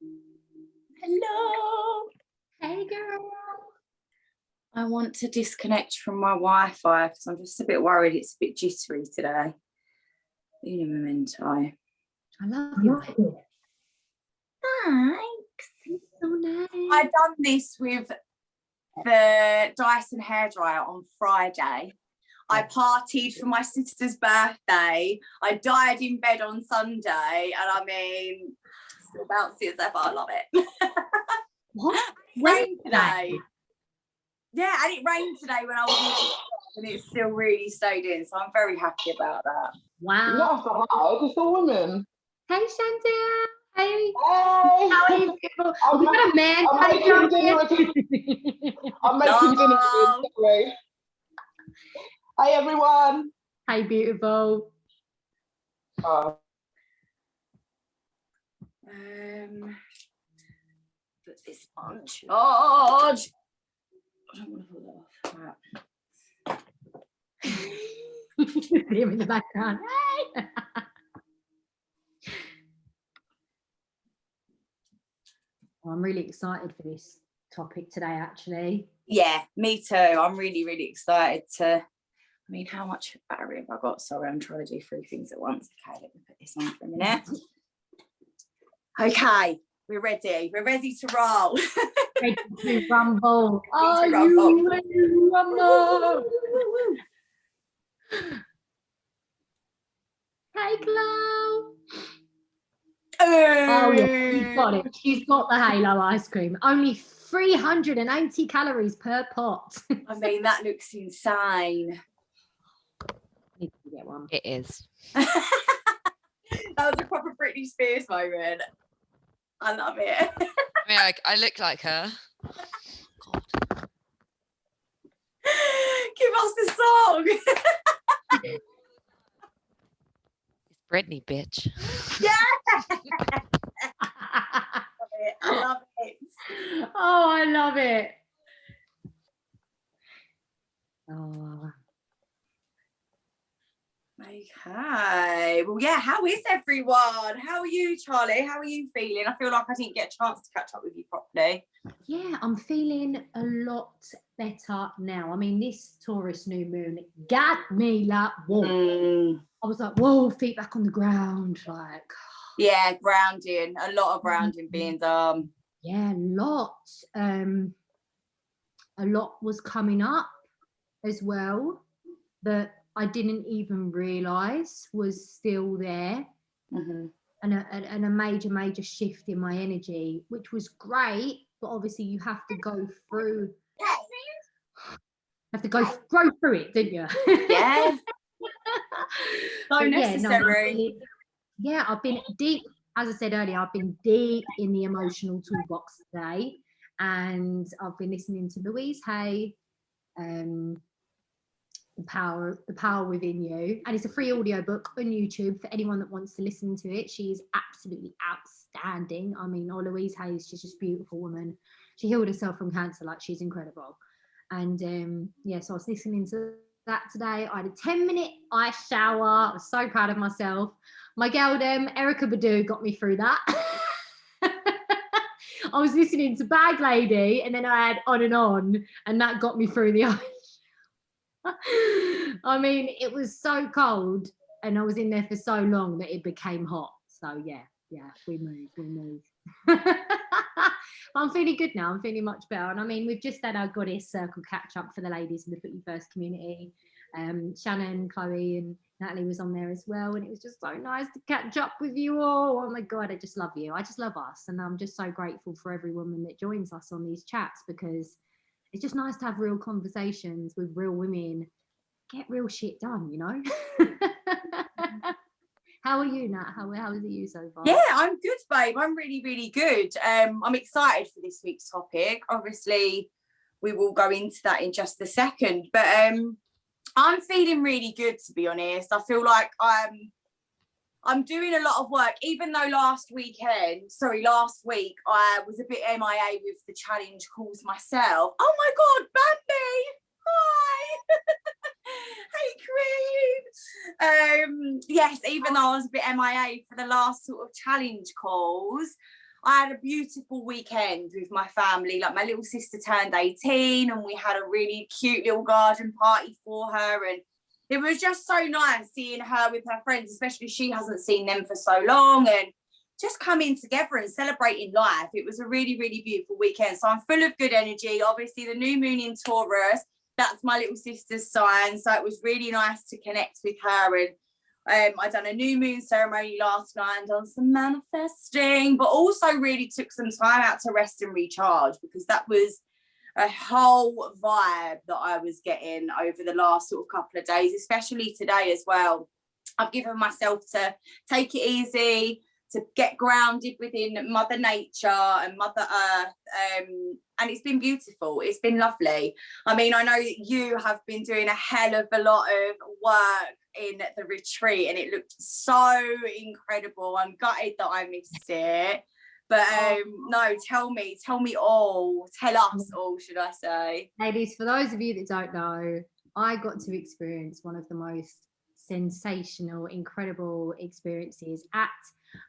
Hello. Hey, girl. I want to disconnect from my Wi-Fi because I'm just a bit worried it's a bit jittery today. In a memento. I love you. Thanks. So nice. I done this with the Dyson hairdryer on Friday. I partied for my sister's birthday. I died in bed on Sunday, and I mean, still bouncy as ever. I love it. What? It rained today. Yeah, and it rained today when I was in, and it still really stayed in. So I'm very happy about that. Wow. You have to hide. It's a woman. Hey, Chantel. Hey. Hey. How are you people? We got a man. I'm making dinner. I'm making dinner. Sorry. Hi, everyone. Hey, beautiful. Put this on charge. I don't want to put that off. Him in the background. Hey. Well, I'm really excited for this topic today, actually. Yeah, me too. I'm really, really excited to. I mean, how much battery have I got? Sorry, I'm trying to do 3 things at once. Okay, let me put this on for a minute. Okay, we're ready. We're ready to roll. Ready to rumble. Are you ready to rumble? Hey, Chloe. Oh, yeah, she's got it. She's got the Halo ice cream. Only 380 calories per pot. I mean, that looks insane. Need to get one. It is. That was a proper Britney Spears moment. I love it. I mean, I look like her. God. Give us the song. It's Britney, bitch. Yeah. I love it. Oh, I love it. Oh. Okay. Well, yeah, how is everyone? How are you, Charlie? How are you feeling? I feel like I didn't get a chance to catch up with you properly. Yeah, I'm feeling a lot better now. I mean, this Taurus new moon got me like, whoa. I was like, whoa, feet back on the ground. Like, yeah, grounding. A lot of grounding being done. Yeah, lots. A lot was coming up as well that I didn't even realise was still there. Mm-hmm. And a major shift in my energy, which was great, but obviously you have to go through through it, didn't you? Yeah. So necessary. Yeah, I've been deep, as I said earlier, I've been deep in the emotional toolbox today, and I've been listening to Louise Hay, the power within you, and it's a free audiobook on YouTube for anyone that wants to listen to it. She's absolutely outstanding. I mean, Louise Hay is just a beautiful woman. She healed herself from cancer. Like, she's incredible. And yeah, so I was listening to that today. I had a 10-minute ice shower. I was so proud of myself. My girl Erica Badu got me through that. I was listening to Bag Lady, and then I had On, and that got me through the ice. I mean, it was so cold, and I was in there for so long that it became hot. So yeah, we moved. I'm feeling good now. I'm feeling much better. And I mean, we've just had our Goddess Circle catch up for the ladies in the PutUFirst community. Shannon, Chloe, and Natalie was on there as well, and it was just so nice to catch up with you all. Oh my God, I just love you. I just love us, and I'm just so grateful for every woman that joins us on these chats, because it's just nice to have real conversations with real women, get real shit done, you know. How are you, Nat? How is it you so far? Yeah, I'm good, babe. I'm really, really good. I'm excited for this week's topic. Obviously, we will go into that in just a second, but I'm feeling really good, to be honest. I feel like I'm doing a lot of work, even though last week I was a bit MIA with the challenge calls myself. Oh my God, Bambi! Hi! Hey, Queen! Yes, even though I was a bit MIA for the last sort of challenge calls, I had a beautiful weekend with my family. Like, my little sister turned 18 and we had a really cute little garden party for her, and it was just so nice seeing her with her friends, especially she hasn't seen them for so long, and just coming together and celebrating life. It was a really, really beautiful weekend. So I'm full of good energy. Obviously, the new moon in Taurus, that's my little sister's sign. So it was really nice to connect with her. And I done a new moon ceremony last night and done some manifesting, but also really took some time out to rest and recharge, because that was a whole vibe that I was getting over the last sort of couple of days, especially today as well. I've given myself to take it easy, to get grounded within Mother Nature and Mother Earth. And it's been beautiful. It's been lovely. I mean, I know that you have been doing a hell of a lot of work in the retreat and it looked so incredible. I'm gutted that I missed it. But no, tell me all. Tell us all, should I say. Ladies, for those of you that don't know, I got to experience one of the most sensational, incredible experiences at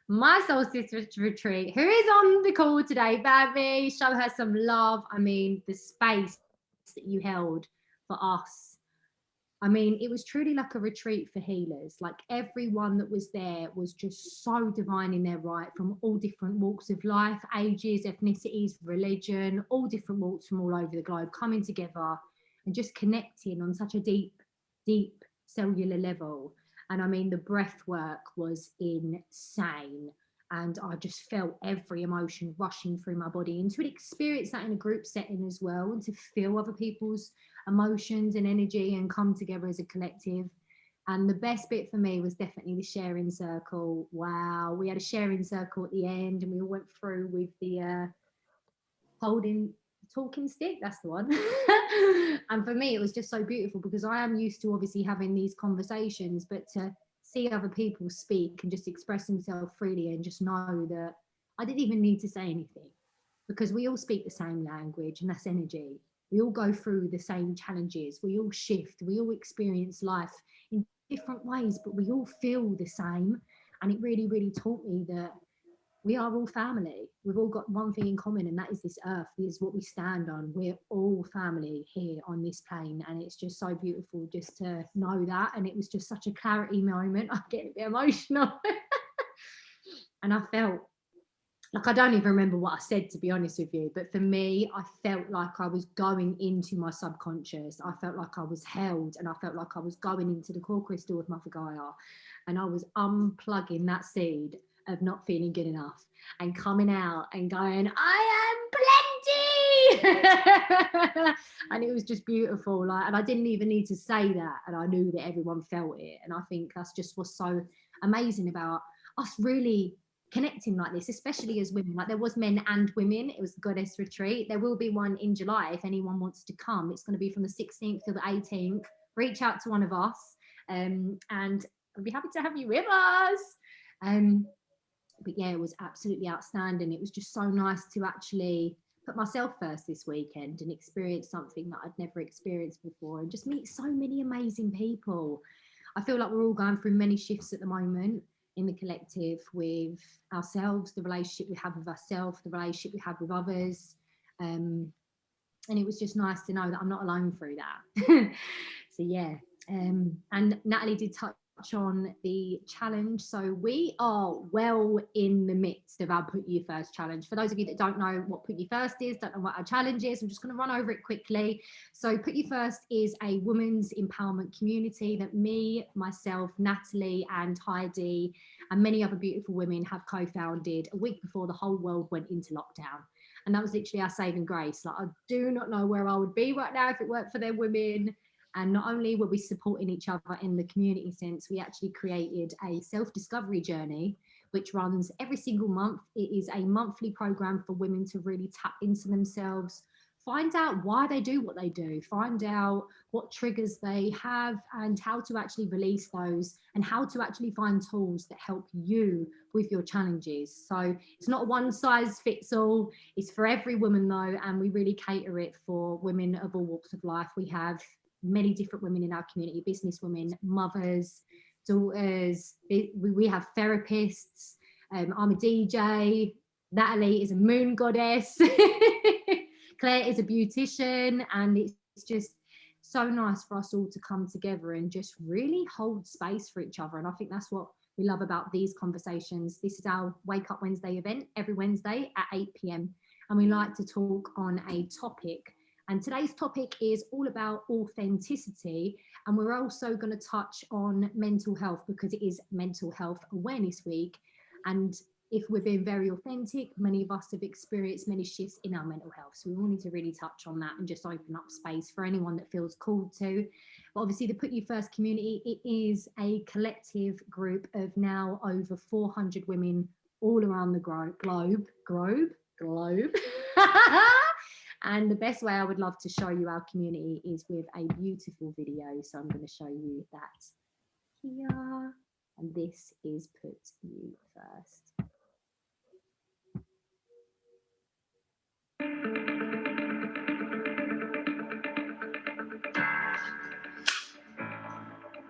my solstice retreat. Who is on the call today, baby? Show her some love. I mean, the space that you held for us. I mean, it was truly like a retreat for healers. Like, everyone that was there was just so divine in their right, from all different walks of life, ages, ethnicities, religion, all different walks from all over the globe, coming together and just connecting on such a deep, deep cellular level. And I mean, the breath work was insane. And I just felt every emotion rushing through my body, and to experience that in a group setting as well, and to feel other people's emotions and energy and come together as a collective. And the best bit for me was definitely the sharing circle. Wow, we had a sharing circle at the end, and we all went through with the talking stick, that's the one. And for me, it was just so beautiful, because I am used to obviously having these conversations, but to see other people speak and just express themselves freely, and just know that I didn't even need to say anything, because we all speak the same language, and that's energy. We all go through the same challenges, we all shift, we all experience life in different ways, but we all feel the same. And it really, really taught me that we are all family. We've all got one thing in common, and that is this earth. This is what we stand on. We're all family here on this plane, and it's just so beautiful just to know that. And it was just such a clarity moment. I get a bit emotional. And I felt like, I don't even remember what I said, to be honest with you, but for me, I felt like I was going into my subconscious. I felt like I was held, and I felt like I was going into the core crystal of Mother Gaia, and I was unplugging that seed of not feeling good enough and coming out and going, I am plenty. And it was just beautiful. Like, and I didn't even need to say that, and I knew that everyone felt it. And I think that's just what's so amazing about us really connecting like this, especially as women. Like, there was men and women. It was the Goddess Retreat. There will be one in July if anyone wants to come. It's going to be from the 16th to the 18th. Reach out to one of us, and I'd be happy to have you with us. But yeah, it was absolutely outstanding. It was just so nice to actually put myself first this weekend and experience something that I'd never experienced before, and just meet so many amazing people. I feel like we're all going through many shifts at the moment in the collective, with ourselves, the relationship we have with ourselves, the relationship we have with others. And it was just nice to know that I'm not alone through that. So yeah, and Natalie did touch on the challenge. So we are well in the midst of our Put You First challenge. For those of you that don't know what Put You First is, don't know what our challenge is, I'm just going to run over it quickly. So Put You First is a women's empowerment community that me, myself, Natalie and Heidi and many other beautiful women have co-founded a week before the whole world went into lockdown. And that was literally our saving grace. Like, I do not know where I would be right now if it weren't for them women. And not only were we supporting each other in the community sense, we actually created a self-discovery journey, which runs every single month. It is a monthly program for women to really tap into themselves, find out why they do what they do, find out what triggers they have and how to actually release those, and how to actually find tools that help you with your challenges. So it's not one size fits all. It's for every woman though, and we really cater it for women of all walks of life. We have many different women in our community, business women, mothers, daughters. We have therapists. I'm a DJ. Natalie is a moon goddess. Claire is a beautician, and it's just so nice for us all to come together and just really hold space for each other. And I think that's what we love about these conversations. This is our Wake Up Wednesday event every Wednesday at 8 p.m. And we like to talk on a topic. And today's topic is all about authenticity. And we're also going to touch on mental health because it is Mental Health Awareness Week. And if we're being very authentic, many of us have experienced many shifts in our mental health. So we wanted to really touch on that and just open up space for anyone that feels called to. But obviously the Put You First community, it is a collective group of now over 400 women all around the globe. And the best way I would love to show you our community is with a beautiful video. So I'm going to show you that here. And this is Put You First.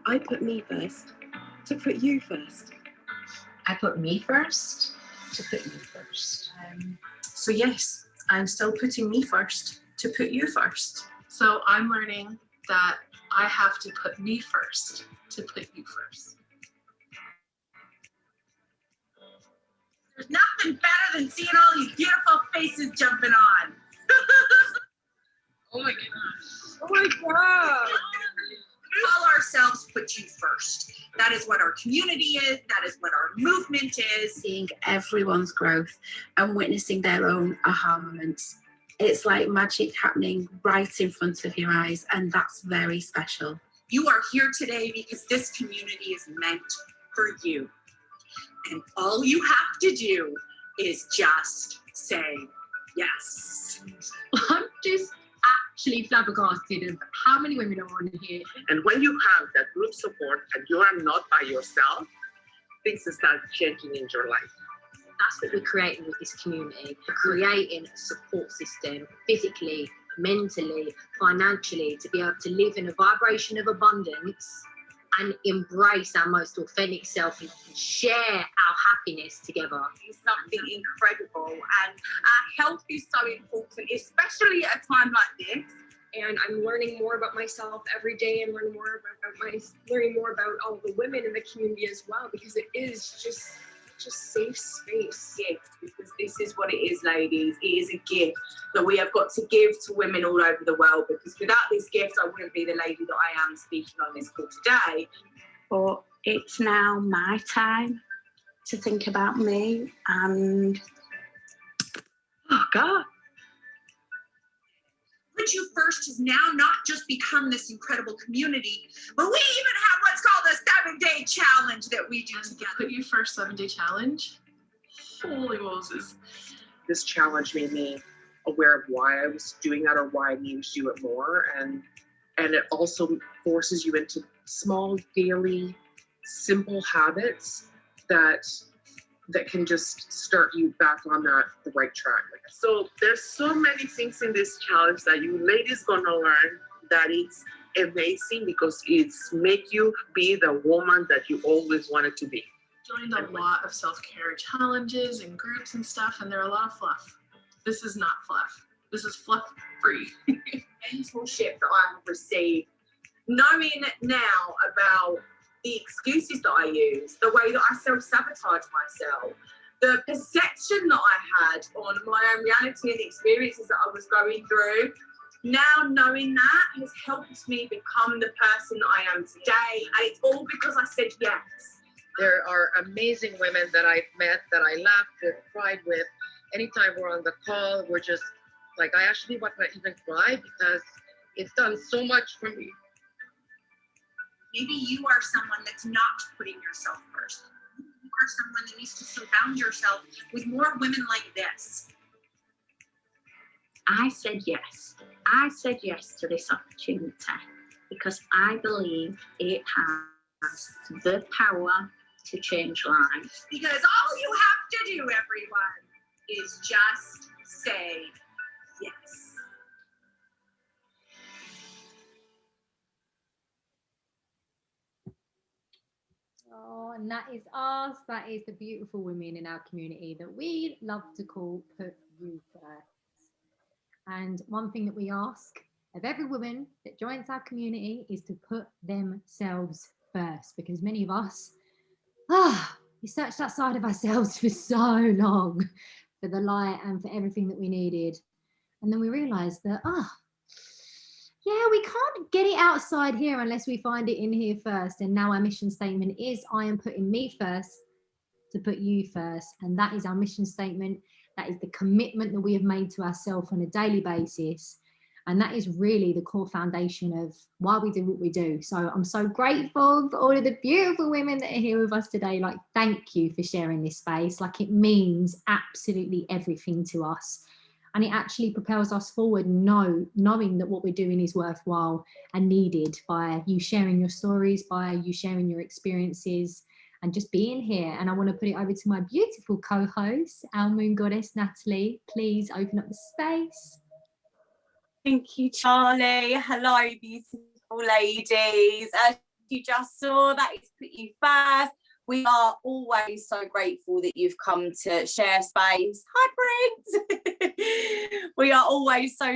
I put me first to put you first. I put me first to put you first. So yes, I'm still putting me first to put you first. So I'm learning that I have to put me first to put you first. There's nothing better than seeing all these beautiful faces jumping on. Oh my goodness. Oh my God. We call ourselves Put You First. That is what our community is. That is what our movement is. Seeing everyone's growth and witnessing their own aha moments. It's like magic happening right in front of your eyes, and that's very special. You are here today because this community is meant for you. And all you have to do is just say yes. I'm just actually flabbergasted of how many women are on here. And when you have that group support and you are not by yourself, things start changing in your life. That's what we're creating with this community. We're creating a support system, physically, mentally, financially, to be able to live in a vibration of abundance and embrace our most authentic self and share our happiness together. It's something incredible, and our health is so important, especially at a time like this. And I'm learning more about myself every day, and learning more about all the women in the community as well, because it is just safe space. Gift, because this is what it is, ladies. It is a gift that we have got to give to women all over the world, because without this gift I wouldn't be the lady that I am speaking on this call today. But it's now my time to think about me, and oh God. Put You First has now not just become this incredible community, but we even have what's called a 7-day challenge that we do together. Put You First 7-day challenge. Holy Moses. This challenge made me aware of why I was doing that or why I needed to do it more. And it also forces you into small, daily, simple habits that can just start you back on the right track. So there's so many things in this challenge that you ladies gonna learn that it's amazing, because it's make you be the woman that you always wanted to be. Joined a lot of self-care challenges and groups and stuff, and they're a lot of fluff. This is not fluff. This is fluff free. Mentorship that I have received, knowing now about the excuses that I use, the way that I self-sabotage myself, the perception that I had on my own reality and the experiences that I was going through. Now knowing that has helped me become the person that I am today, and it's all because I said yes. There are amazing women that I've met, that I laughed with, cried with. Anytime we're on the call, we're just like, I actually want to even cry because it's done so much for me. Maybe you are someone that's not putting yourself first. You are someone that needs to surround yourself with more women like this. I said yes. I said yes to this opportunity because I believe it has the power to change lives. Because all you have to do, everyone, is just say yes. Oh, and that is us. That is the beautiful women in our community that we love to call Put You First. And one thing that we ask of every woman that joins our community is to put themselves first, because many of us, we searched outside of ourselves for so long for the light and for everything that we needed. And then we realized that, yeah, we can't get it outside here unless we find it in here first. And now our mission statement is, I am putting me first to put you first. And that is our mission statement. That is the commitment that we have made to ourselves on a daily basis. And that is really the core foundation of why we do what we do. So I'm so grateful for all of the beautiful women that are here with us today. Like, thank you for sharing this space. Like, it means absolutely everything to us. And it actually propels us forward, knowing that what we're doing is worthwhile and needed by you sharing your stories, by you sharing your experiences, and just being here. And I want to put it over to my beautiful co-host, our moon goddess, Natalie. Please open up the space. Thank you, Charlie. Hello, beautiful ladies. As you just saw, that is Put You First. We are always so grateful that you've come to share space. Hi, Prince. We are always so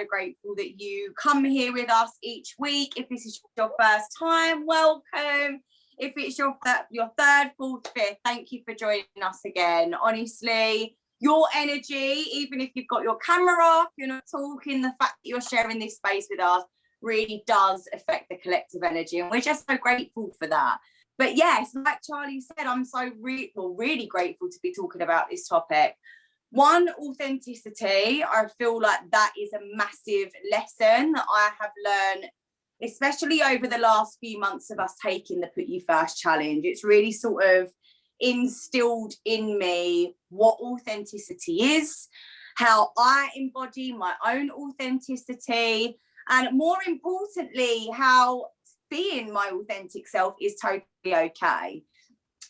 grateful that you come here with us each week. If this is your first time, welcome. If it's your third, fourth, fifth, thank you for joining us again. Honestly, your energy, even if you've got your camera off, you're not talking, the fact that you're sharing this space with us really does affect the collective energy. And we're just so grateful for that. But yes, like Charlie said, I'm so really grateful to be talking about this topic. One, authenticity. I feel like that is a massive lesson that I have learned, especially over the last few months of us taking the Put You First challenge. It's really sort of instilled in me what authenticity is, how I embody my own authenticity, and more importantly, how being my authentic self is totally okay.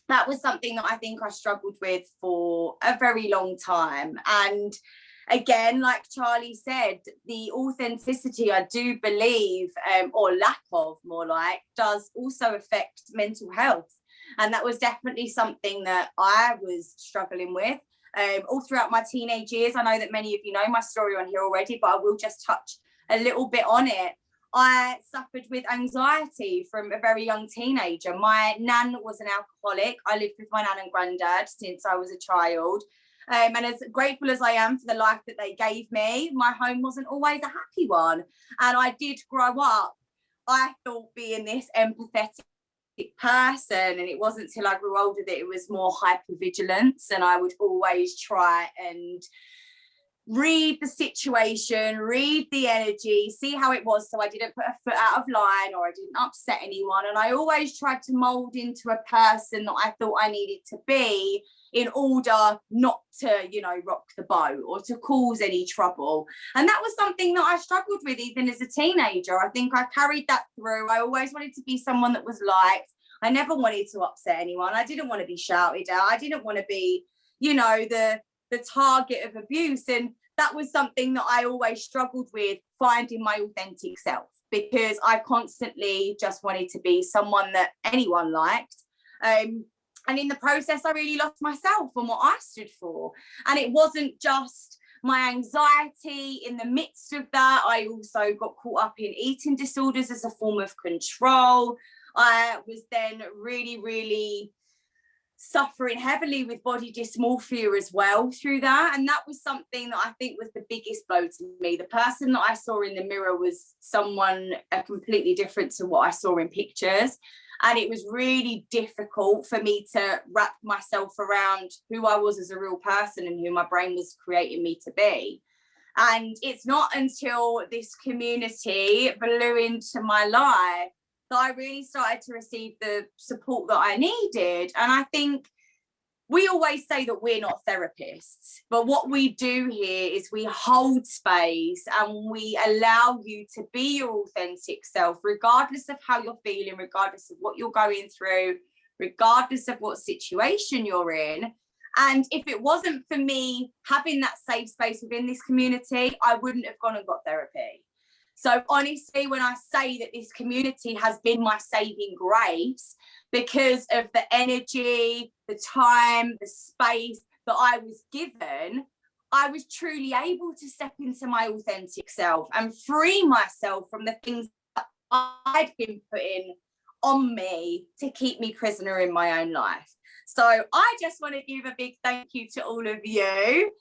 That was something that I think I struggled with for a very long time. And again, like Charlie said, the authenticity, I do believe, or lack of more like, does also affect mental health. And that was definitely something that I was struggling with all throughout my teenage years. I know that many of you know my story on here already, but I will just touch a little bit on it. I suffered with anxiety from a very young teenager. My nan was an alcoholic. I lived with my nan and granddad since I was a child. And as grateful as I am for the life that they gave me, my home wasn't always a happy one. And I did grow up, I thought, being this empathetic person, and it wasn't till I grew older that it was more hypervigilance, and I would always try and read the situation, read the energy, see how it was, so I didn't put a foot out of line or I didn't upset anyone. And I always tried to mold into a person that I thought I needed to be in order not to, rock the boat or to cause any trouble. And that was something that I struggled with even as a teenager. I think I carried that through. I always wanted to be someone that was liked. I never wanted to upset anyone. I didn't want to be shouted at. I didn't want to be, the target of abuse. And that was something that I always struggled with, finding my authentic self, because I constantly just wanted to be someone that anyone liked. And in the process, I really lost myself and what I stood for. And it wasn't just my anxiety. In the midst of that, I also got caught up in eating disorders as a form of control. I was then really suffering heavily with body dysmorphia as well through that. And that was something that I think was the biggest blow to me. The person that I saw in the mirror was someone completely different to what I saw in pictures. And it was really difficult for me to wrap myself around who I was as a real person and who my brain was creating me to be. And it's not until this community blew into my life that I really started to receive the support that I needed. And I think we always say that we're not therapists, but what we do here is we hold space and we allow you to be your authentic self, regardless of how you're feeling, regardless of what you're going through, regardless of what situation you're in. And if it wasn't for me having that safe space within this community, I wouldn't have gone and got therapy. So honestly, when I say that this community has been my saving grace because of the energy, the time, the space that I was given, I was truly able to step into my authentic self and free myself from the things that I'd been putting on me to keep me prisoner in my own life. So I just want to give a big thank you to all of you.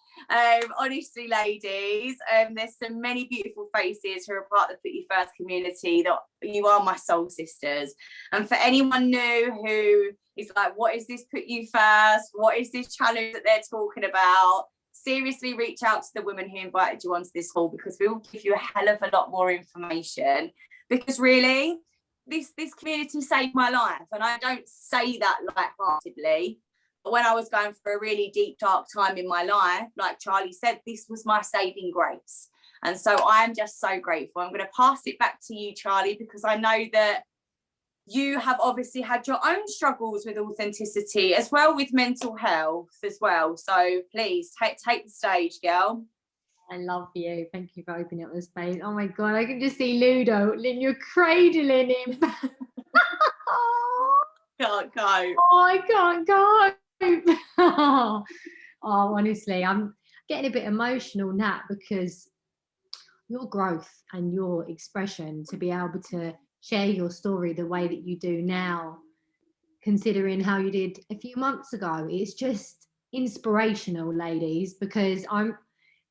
Honestly, ladies, there's so many beautiful faces who are part of the PutUFirst community that you are my soul sisters. And for anyone new who is like, what is this PutUFirst? What is this challenge that they're talking about? Seriously, reach out to the women who invited you onto this hall, because we will give you a hell of a lot more information. Because really, this community saved my life, and I don't say that lightheartedly. But when I was going through a really deep, dark time in my life, like Charlie said, this was my saving grace. And so I am just so grateful. I'm going to pass it back to you, Charlie, because I know that you have obviously had your own struggles with authenticity, as well with mental health as well. So please take the stage, girl. I love you. Thank you for opening up the space. Oh my God, I can just see Ludo, Lynn, you're cradling him. Can't go. Oh, I can't go. Oh, honestly, I'm getting a bit emotional now, because your growth and your expression, to be able to share your story the way that you do now, considering how you did a few months ago, it's just inspirational, ladies, because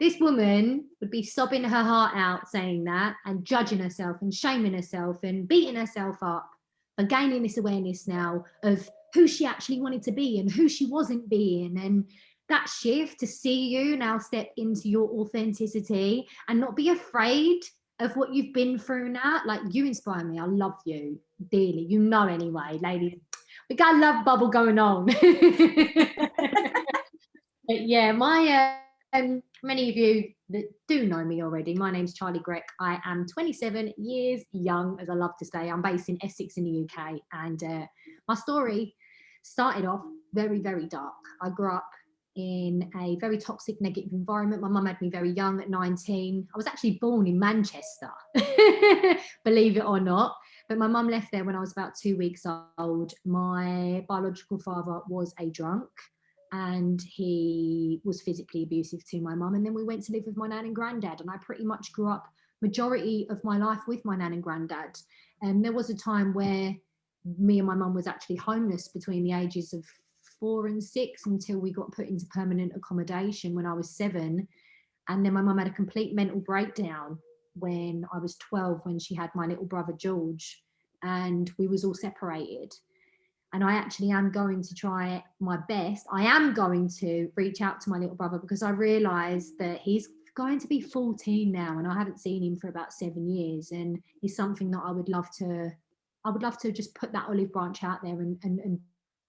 this woman would be sobbing her heart out saying that, and judging herself and shaming herself and beating herself up for gaining this awareness now of who she actually wanted to be and who she wasn't being. And that shift, to see you now step into your authenticity and not be afraid of what you've been through now. Like, you inspire me. I love you dearly. You know, anyway, ladies, we got a love bubble going on. But yeah, many of you that do know me already, my name's Charlie Grech. I am 27 years young, as I love to say. I'm based in Essex in the UK, and my story started off very, very dark. I grew up in a very toxic, negative environment. My mum had me very young at 19. I was actually born in Manchester, believe it or not. But my mum left there when I was about 2 weeks old. My biological father was a drunk, and he was physically abusive to my mum. And then we went to live with my nan and granddad, and I pretty much grew up majority of my life with my nan and granddad. And there was a time where me and my mum was actually homeless between the ages of 4 and 6, until we got put into permanent accommodation when I was 7. And then my mum had a complete mental breakdown when I was 12, when she had my little brother George, and we was all separated. And I actually am going to try my best. I am going to reach out to my little brother, because I realise that he's going to be 14 now, and I haven't seen him for about 7 years. And it's something that I would love to just put that olive branch out there and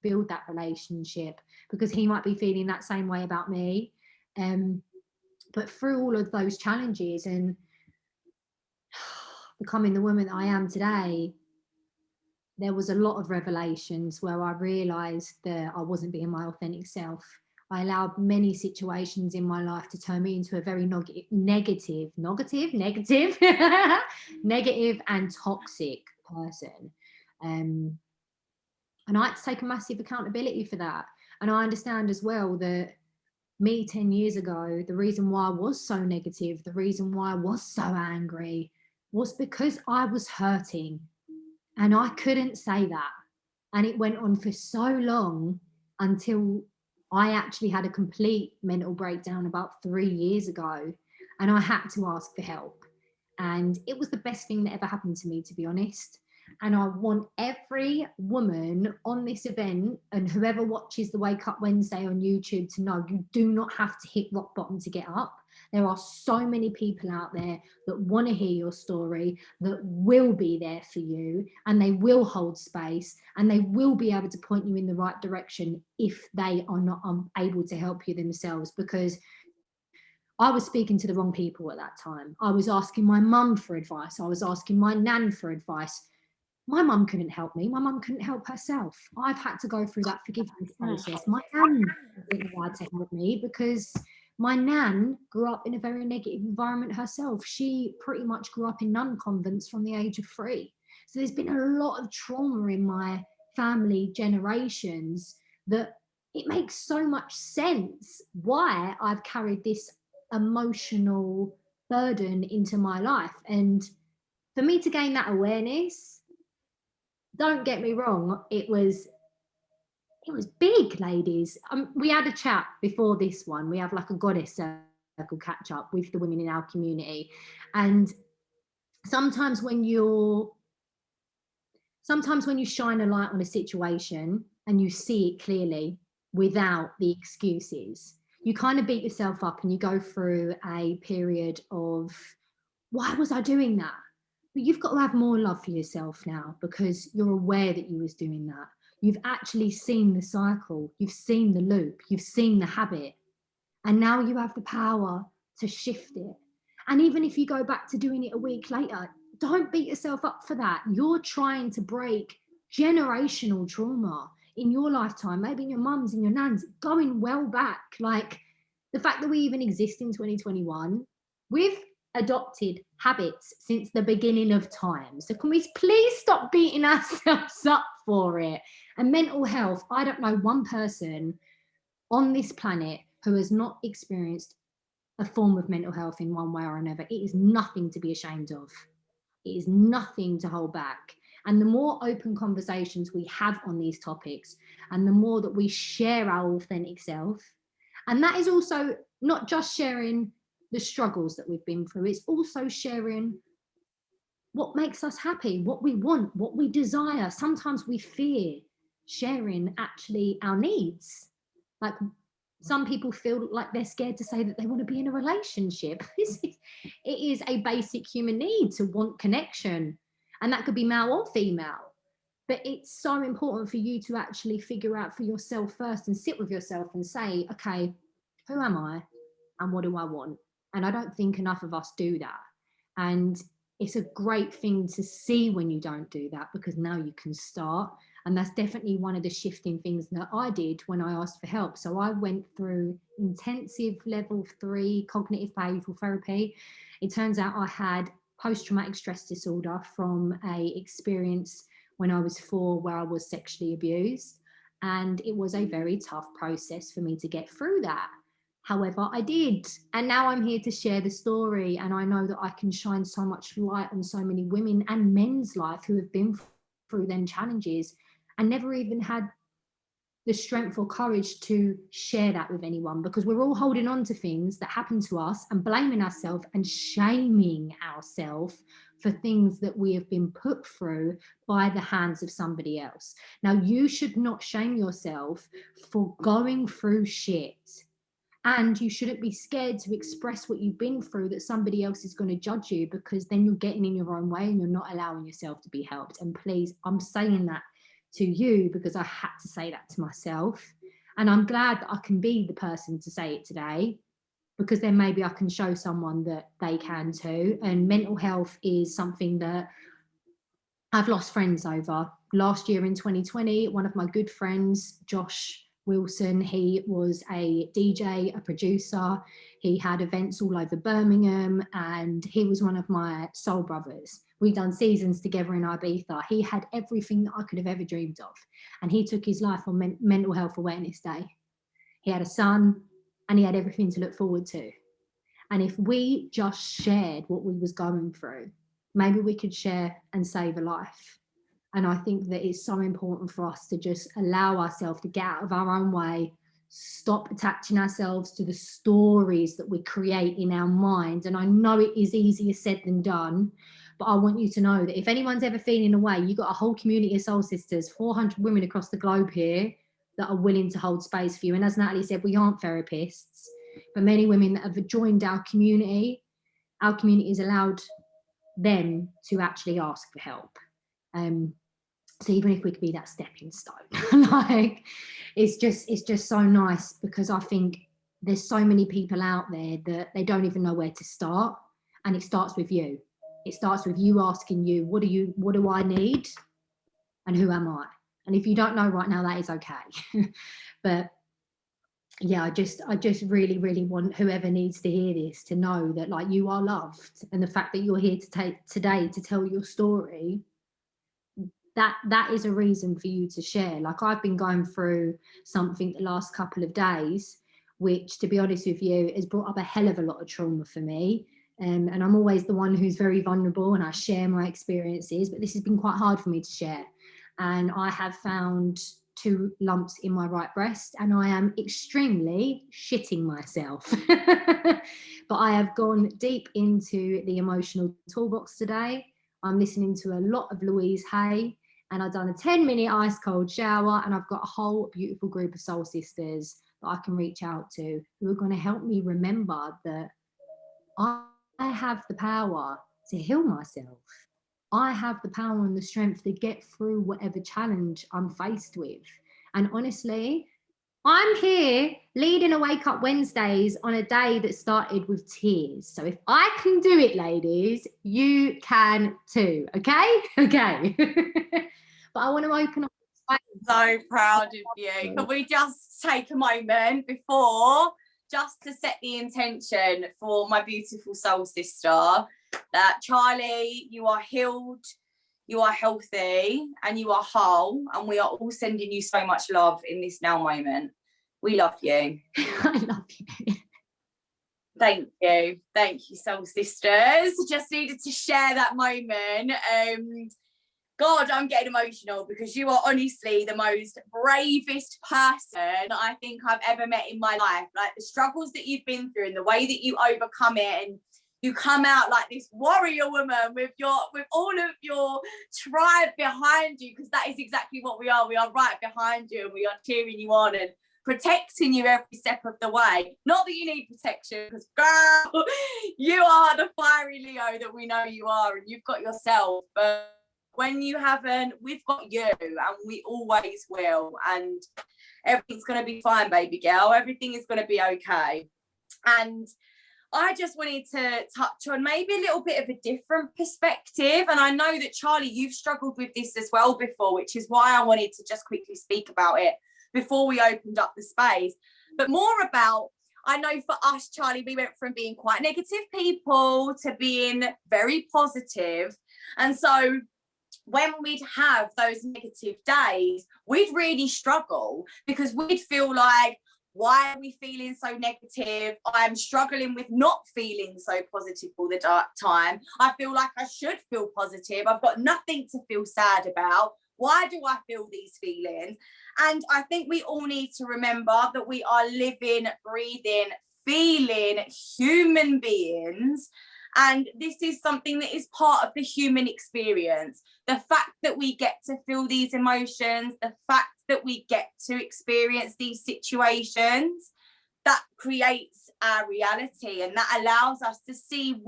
build that relationship, because he might be feeling that same way about me. But through all of those challenges and becoming the woman that I am today, there was a lot of revelations where I realised that I wasn't being my authentic self. I allowed many situations in my life to turn me into a very negative and toxic person. And I had to take a massive accountability for that. And I understand as well that me 10 years ago, the reason why I was so negative, the reason why I was so angry, was because I was hurting. And I couldn't say that. And it went on for so long until I actually had a complete mental breakdown about 3 years ago. And I had to ask for help. And it was the best thing that ever happened to me, to be honest. And I want every woman on this event, and whoever watches the Wake Up Wednesday on YouTube, to know you do not have to hit rock bottom to get up. There are so many people out there that want to hear your story, that will be there for you, and they will hold space, and they will be able to point you in the right direction if they are not able to help you themselves. Because I was speaking to the wrong people at that time. I was asking my mum for advice. I was asking my nan for advice. My mum couldn't help me. My mum couldn't help herself. I've had to go through that forgiveness process. My nan wasn't allowed to help me because My nan grew up in a very negative environment herself. She pretty much grew up in nun convents from the age of 3. So there's been a lot of trauma in my family generations that it makes so much sense why I've carried this emotional burden into my life. And for me to gain that awareness, don't get me wrong, it was big, ladies. We had a chat before this one. We have like a goddess circle catch up with the women in our community. And sometimes when you shine a light on a situation and you see it clearly without the excuses, you kind of beat yourself up and you go through a period of, why was I doing that? But you've got to have more love for yourself now, because you're aware that you was doing that. You've actually seen the cycle, you've seen the loop, you've seen the habit, and now you have the power to shift it. And even if you go back to doing it a week later, don't beat yourself up for that. You're trying to break generational trauma in your lifetime, maybe in your mums and your nans, going well back. Like the fact that we even exist in 2021, we've adopted habits since the beginning of time. So can we please stop beating ourselves up for it? And mental health, I don't know one person on this planet who has not experienced a form of mental health in one way or another. It is nothing to be ashamed of. It is nothing to hold back. And the more open conversations we have on these topics, and the more that we share our authentic self, and that is also not just sharing the struggles that we've been through, it's also sharing what makes us happy, what we want, what we desire. Sometimes we fear sharing actually our needs. Like some people feel like they're scared to say that they want to be in a relationship. It is a basic human need to want connection, and that could be male or female. But it's so important for you to actually figure out for yourself first and sit with yourself and say, okay, who am I and what do I want? And I don't think enough of us do that. And it's a great thing to see when you don't do that, because now you can start. And that's definitely one of the shifting things that I did when I asked for help. So I went through intensive level 3 cognitive behavioral therapy. It turns out I had post-traumatic stress disorder from a experience when I was 4 where I was sexually abused. And it was a very tough process for me to get through that. However, I did. And now I'm here to share the story. And I know that I can shine so much light on so many women and men's life who have been through them challenges and never even had the strength or courage to share that with anyone, because we're all holding on to things that happen to us and blaming ourselves and shaming ourselves for things that we have been put through by the hands of somebody else. Now, you should not shame yourself for going through shit. And you shouldn't be scared to express what you've been through, that somebody else is going to judge you, because then you're getting in your own way and you're not allowing yourself to be helped. And please, I'm saying that to you because I had to say that to myself. And I'm glad that I can be the person to say it today, because then maybe I can show someone that they can too. And mental health is something that I've lost friends over. Last year in 2020, one of my good friends, Josh Wilson, he was a DJ, a producer. He had events all over Birmingham, and he was one of my soul brothers. We've done seasons together in Ibiza. He had everything that I could have ever dreamed of, and he took his life on Mental Health Awareness Day. He had a son, and he had everything to look forward to. And if we just shared what we was going through, maybe we could share and save a life. And I think that it's so important for us to just allow ourselves to get out of our own way, stop attaching ourselves to the stories that we create in our mind. And I know it is easier said than done, but I want you to know that if anyone's ever feeling away, you've got a whole community of soul sisters, 400 women across the globe here that are willing to hold space for you. And as Natalie said, we aren't therapists, but many women that have joined our community has allowed them to actually ask for help. So even if we could be that stepping stone, like it's just so nice, because I think there's so many people out there that they don't even know where to start. And it starts with you. It starts with you asking you, what do I need? And who am I? And if you don't know right now, that is okay. But yeah, I just really want whoever needs to hear this to know that, like, you are loved, and the fact that you're here today to tell your story, that is a reason for you to share. Like, I've been going through something the last couple of days, which, to be honest with you, has brought up a hell of a lot of trauma for me. And I'm always the one who's very vulnerable and I share my experiences, but this has been quite hard for me to share. And I have found 2 lumps in my right breast and I am extremely shitting myself. But I have gone deep into the emotional toolbox today. I'm listening to a lot of Louise Hay, and I've done a 10-minute ice cold shower, and I've got a whole beautiful group of soul sisters that I can reach out to who are going to help me remember that I have the power to heal myself. I have the power and the strength to get through whatever challenge I'm faced with. And honestly, I'm here leading a Wake Up Wednesdays on a day that started with tears. So if I can do it, ladies, you can too. Okay? Okay. But I want to open up. So proud of you. Can we just take a moment before, just to set the intention for my beautiful soul sister, that Charlie, you are healed, you are healthy, and you are whole, and we are all sending you so much love in this now moment. We love you. I love you. Thank you, soul sisters. Just needed to share that moment. God, I'm getting emotional because you are honestly the most bravest person I think I've ever met in my life. Like, the struggles that you've been through and the way that you overcome it, and you come out like this warrior woman with all of your tribe behind you, because that is exactly what we are. We are right behind you and we are cheering you on and protecting you every step of the way. Not that you need protection, because girl, you are the fiery Leo that we know you are, and you've got yourself. But when you haven't, we've got you, and we always will. And everything's going to be fine, baby girl. Everything is going to be okay. And I just wanted to touch on maybe a little bit of a different perspective. And I know that, Charlie, you've struggled with this as well before, which is why I wanted to just quickly speak about it before we opened up the space. But more about, I know for us, Charlie, we went from being quite negative people to being very positive. And so when we'd have those negative days, we'd really struggle, because we'd feel like, why are we feeling so negative? I'm struggling with not feeling so positive all the time. I feel like I should feel positive. I've got nothing to feel sad about. Why do I feel these feelings? And I think we all need to remember that we are living, breathing, feeling human beings. And this is something that is part of the human experience. The fact that we get to feel these emotions, the fact that we get to experience these situations, that creates our reality, and that allows us to see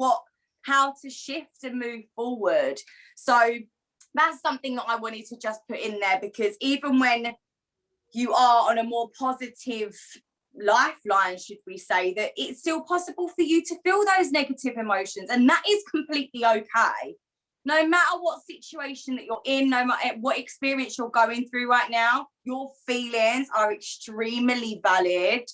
how to shift and move forward. So that's something that I wanted to just put in there, because even when you are on a more positive lifeline, should we say, that it's still possible for you to feel those negative emotions, and that is completely okay. No matter what situation that you're in, no matter what experience you're going through right now, your feelings are extremely valid,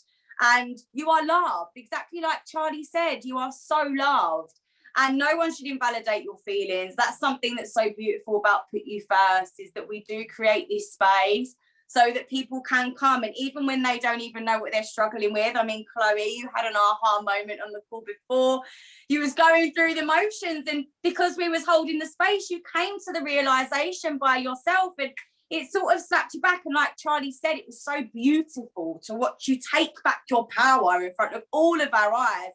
and you are loved. Exactly like Charlie said, you are so loved, and no one should invalidate your feelings. That's something that's so beautiful about PutUFirst, is that we do create this space so that people can come, and even when they don't even know what they're struggling with. I mean, Chloe, you had an aha moment on the call before. You was going through the motions, and because we was holding the space, you came to the realization by yourself, and it sort of slapped you back. And like Charlie said, it was so beautiful to watch you take back your power in front of all of our eyes.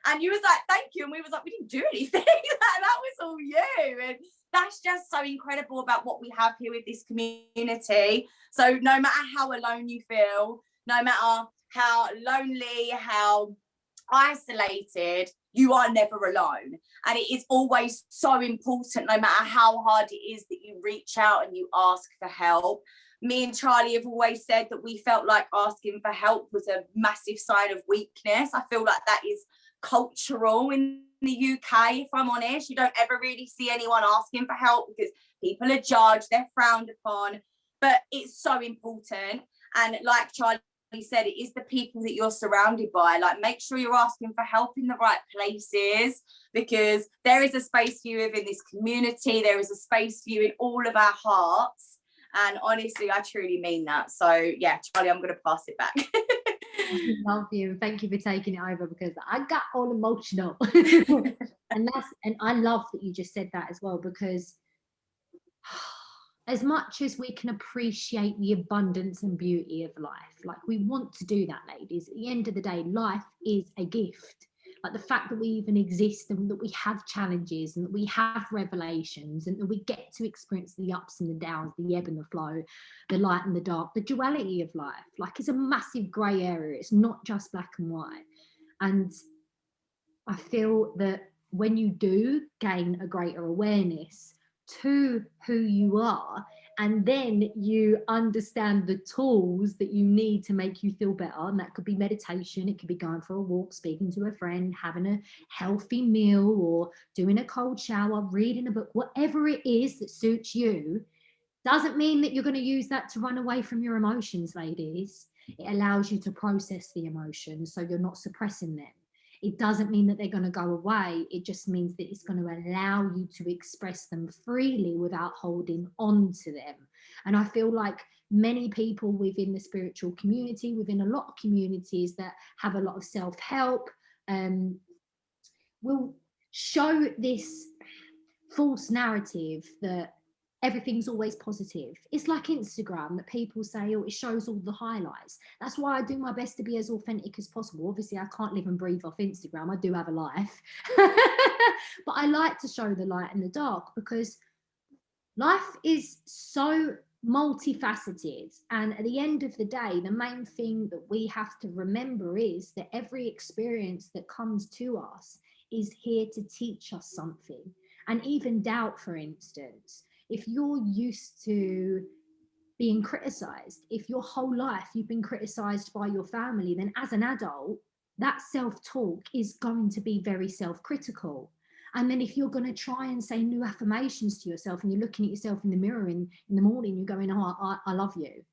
And you was like, thank you. And we was like, we didn't do anything. That was all you. And that's just so incredible about what we have here with this community. So no matter how alone you feel, no matter how lonely, how isolated, you are never alone. And it is always so important, no matter how hard it is, that you reach out and you ask for help. Me and Charlie have always said that we felt like asking for help was a massive sign of weakness. I feel like that is cultural in the UK, if I'm honest. You don't ever really see anyone asking for help because people are judged, they're frowned upon. But it's so important. And like Charlie said, it is the people that you're surrounded by. Like, make sure you're asking for help in the right places, because there is a space for you within this community. There is a space for you in all of our hearts. And honestly, I truly mean that. So yeah, Charlie, I'm going to pass it back. I love you, and thank you for taking it over, because I got all emotional. and I love that you just said that as well, because as much as we can appreciate the abundance and beauty of life, like we want to do that, ladies, at the end of the day, life is a gift. Like the fact that we even exist, and that we have challenges, and that we have revelations, and that we get to experience the ups and the downs, the ebb and the flow, the light and the dark, the duality of life. Like, it's a massive grey area. It's not just black and white. And I feel that when you do gain a greater awareness to who you are, and then you understand the tools that you need to make you feel better, and that could be meditation, it could be going for a walk, speaking to a friend, having a healthy meal, or doing a cold shower, reading a book, whatever it is that suits you, doesn't mean that you're going to use that to run away from your emotions, ladies. It allows you to process the emotions so you're not suppressing them. It doesn't mean that they're going to go away. It just means that it's going to allow you to express them freely without holding on to them. And I feel like many people within the spiritual community, within a lot of communities that have a lot of self-help, will show this false narrative that everything's always positive. It's like Instagram, that people say, oh, it shows all the highlights. That's why I do my best to be as authentic as possible. Obviously, I can't live and breathe off Instagram. I do have a life. But I like to show the light and the dark, because life is so multifaceted. And at the end of the day, the main thing that we have to remember is that every experience that comes to us is here to teach us something. And even doubt, for instance, if you're used to being criticized, if your whole life you've been criticized by your family, then as an adult, that self-talk is going to be very self-critical. And then if you're going to try and say new affirmations to yourself, and you're looking at yourself in the mirror in the morning, you're going, oh, I love you.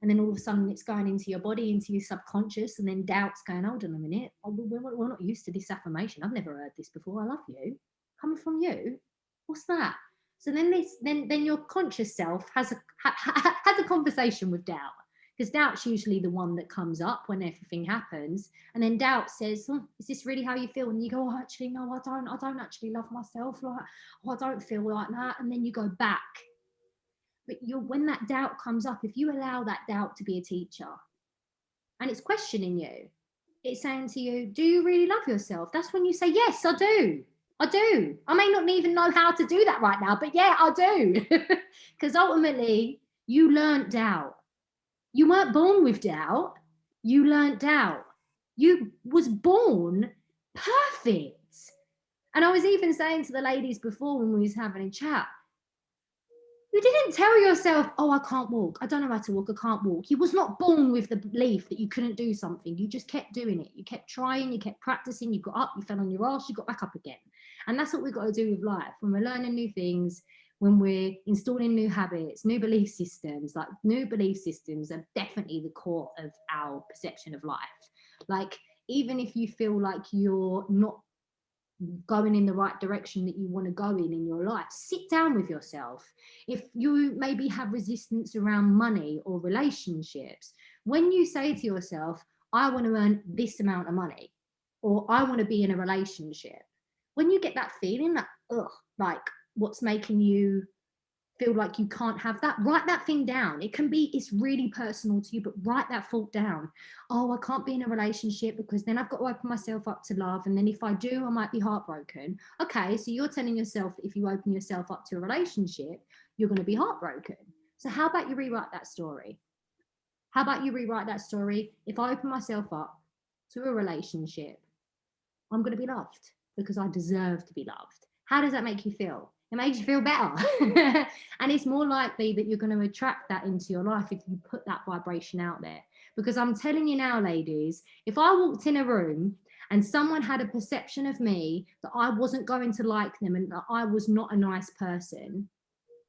And then all of a sudden it's going into your body, into your subconscious, and then doubt's going, hold on a minute, we're not used to this affirmation. I've never heard this before. I love you. Coming from you? What's that? So then your conscious self has a conversation with doubt, because doubt's usually the one that comes up when everything happens. And then doubt says, oh, is this really how you feel? And you go, oh, actually, no, I don't actually love myself. Like, oh, I don't feel like that. And then you go back. But when that doubt comes up, if you allow that doubt to be a teacher, and it's questioning you, it's saying to you, do you really love yourself? That's when you say, yes, I do. I do. I may not even know how to do that right now, but yeah, I do. Because ultimately, you learned doubt. You weren't born with doubt. You learned doubt. You was born perfect. And I was even saying to the ladies before when we was having a chat, you didn't tell yourself, oh, I can't walk. I don't know how to walk. I can't walk. You was not born with the belief that you couldn't do something. You just kept doing it. You kept trying. You kept practicing. You got up. You fell on your ass. You got back up again. And that's what we've got to do with life. When we're learning new things, when we're installing new habits, new belief systems, like new belief systems are definitely the core of our perception of life. Like, even if you feel like you're not going in the right direction that you want to go in your life, sit down with yourself. If you maybe have resistance around money or relationships, when you say to yourself, I want to earn this amount of money, or I want to be in a relationship, when you get that feeling that, ugh, like what's making you feel like you can't have that, write that thing down. It's really personal to you, but write that thought down. Oh, I can't be in a relationship because then I've got to open myself up to love. And then if I do, I might be heartbroken. Okay, so you're telling yourself that if you open yourself up to a relationship, you're going to be heartbroken. So how about you rewrite that story? How about you rewrite that story? If I open myself up to a relationship, I'm going to be loved because I deserve to be loved. How does that make you feel? It makes you feel better. And it's more likely that you're going to attract that into your life if you put that vibration out there. Because I'm telling you now, ladies, if I walked in a room and someone had a perception of me that I wasn't going to like them and that I was not a nice person,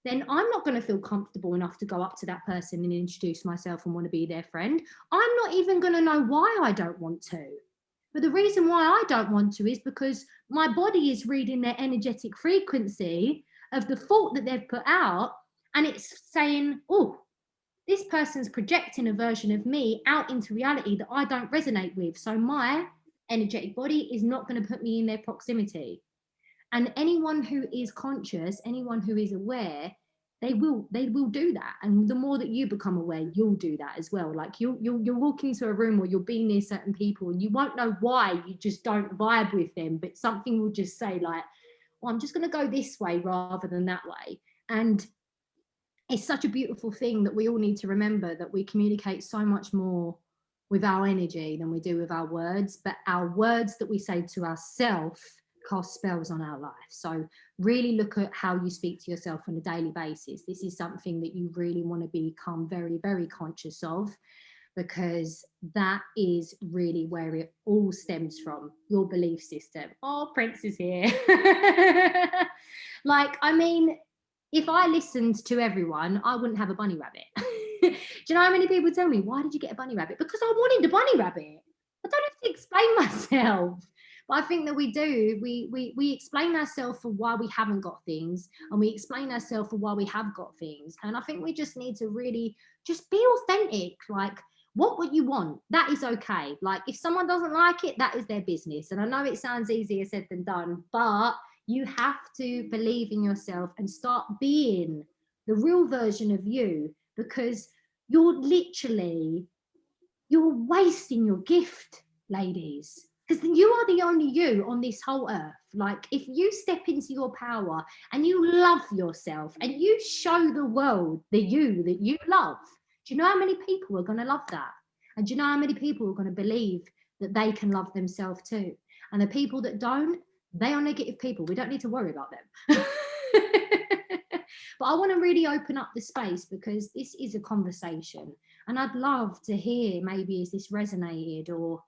then I'm not going to feel comfortable enough to go up to that person and introduce myself and want to be their friend. I'm not even going to know why I don't want to. But the reason why I don't want to is because my body is reading their energetic frequency of the thought that they've put out, and it's saying, oh, this person's projecting a version of me out into reality that I don't resonate with. So my energetic body is not going to put me in their proximity. And anyone who is conscious, anyone who is aware, they will do that. And the more that you become aware, you'll do that as well. Like you'll walk into a room or you'll be near certain people and you won't know why, you just don't vibe with them, but something will just say like, well, I'm just going to go this way rather than that way. And it's such a beautiful thing that we all need to remember, that we communicate so much more with our energy than we do with our words, but our words that we say to ourselves cast spells on our life. So really look at how you speak to yourself on a daily basis. This is something that you really want to become very, very conscious of, because that is really where it all stems from, your belief system. Oh, Prince is here. Like, I mean, if I listened to everyone, I wouldn't have a bunny rabbit. Do you know how many people tell me, why did you get a bunny rabbit? Because I wanted a bunny rabbit. I don't have to explain myself. But I think that we do. We explain ourselves for why we haven't got things, and we explain ourselves for why we have got things. And I think we just need to really just be authentic. Like, what you want, that is okay. Like, if someone doesn't like it, that is their business. And I know it sounds easier said than done, but you have to believe in yourself and start being the real version of you, because you're wasting your gift, ladies. Because you are the only you on this whole earth. Like, if you step into your power and you love yourself and you show the world the you that you love, do you know how many people are going to love that? And do you know how many people are going to believe that they can love themselves too? And the people that don't, they are negative people. We don't need to worry about them. But I want to really open up the space, because this is a conversation. And I'd love to hear, maybe, is this resonated or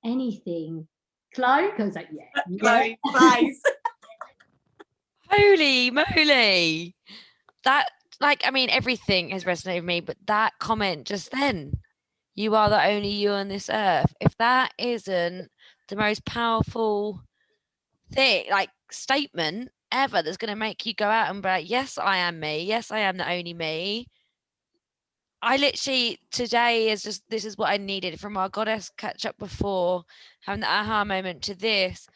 anything? Chloe goes like, yeah. Chloe, face. Holy moly. That, like, I mean, everything has resonated with me, but that comment just then, you are the only you on this earth. If that isn't the most powerful thing, like, statement ever, that's going to make you go out and be like, yes, I am me. Yes, I am the only me. I literally, today is just, this is what I needed from our goddess catch up before, having the aha moment, to this.